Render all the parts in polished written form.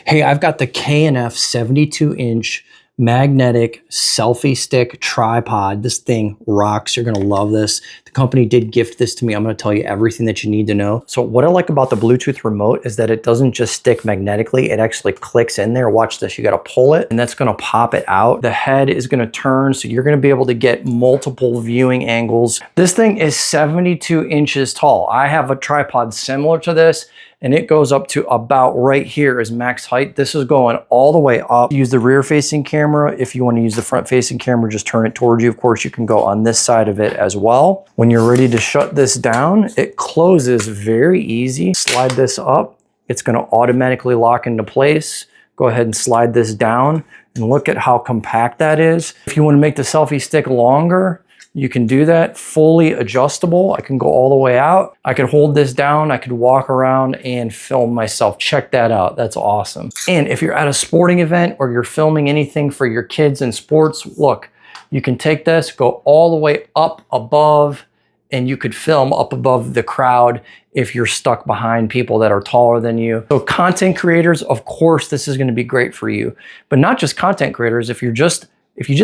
Hey, I've got the K&F 72-inch magnetic selfie stick tripod. This thing rocks. You're gonna love this. The company did gift this to me. I'm gonna tell you everything that you need to know. So what I like about the Bluetooth remote is that it doesn't just stick magnetically, it actually clicks in there. Watch this, you gotta pull it and that's gonna pop it out. The head is gonna turn, so you're gonna be able to get multiple viewing angles. This thing is 72 inches tall. I have a tripod similar to this, and it goes up to about right here is max height. This is going all the way up. Use the rear facing camera. If you want to use the front facing camera, just turn it towards you. Of course, you can go on this side of it as well. When you're ready to shut this down, it closes very easy. Slide this up. It's going to automatically lock into place. Go ahead and slide this down and look at how compact that is. If you want to make the selfie stick longer, you can do that, fully adjustable. I can go all the way out. I could hold this down. I could walk around and film myself. Check that out. That's awesome. And if you're at a sporting event or you're filming anything for your kids in sports, look, you can take this, go all the way up above, and you could film up above the crowd if you're stuck behind people that are taller than you. So content creators, of course, this is going to be great for you. But not just content creators, if you just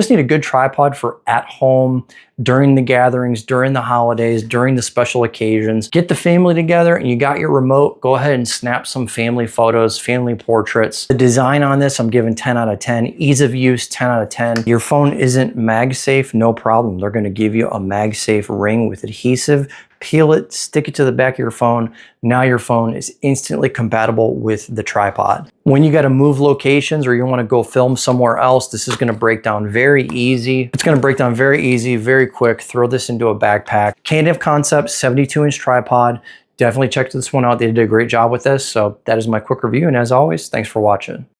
need a good tripod for at home, during the gatherings, during the holidays, during the special occasions, get the family together and you got your remote, go ahead and snap some family photos, family portraits. The design on this, I'm giving 10 out of 10. Ease of use, 10 out of 10. Your phone isn't MagSafe, no problem. They're gonna give you a MagSafe ring with adhesive. Peel it, stick it to the back of your phone. Now your phone is instantly compatible with the tripod. When you gotta move locations or you wanna go film somewhere else, this is gonna break down very easy. It's gonna break down very easy, very quick. Throw this into a backpack. K&F CONCEPT 72-inch tripod. Definitely check this one out. They did a great job with this. So that is my quick review. And as always, thanks for watching.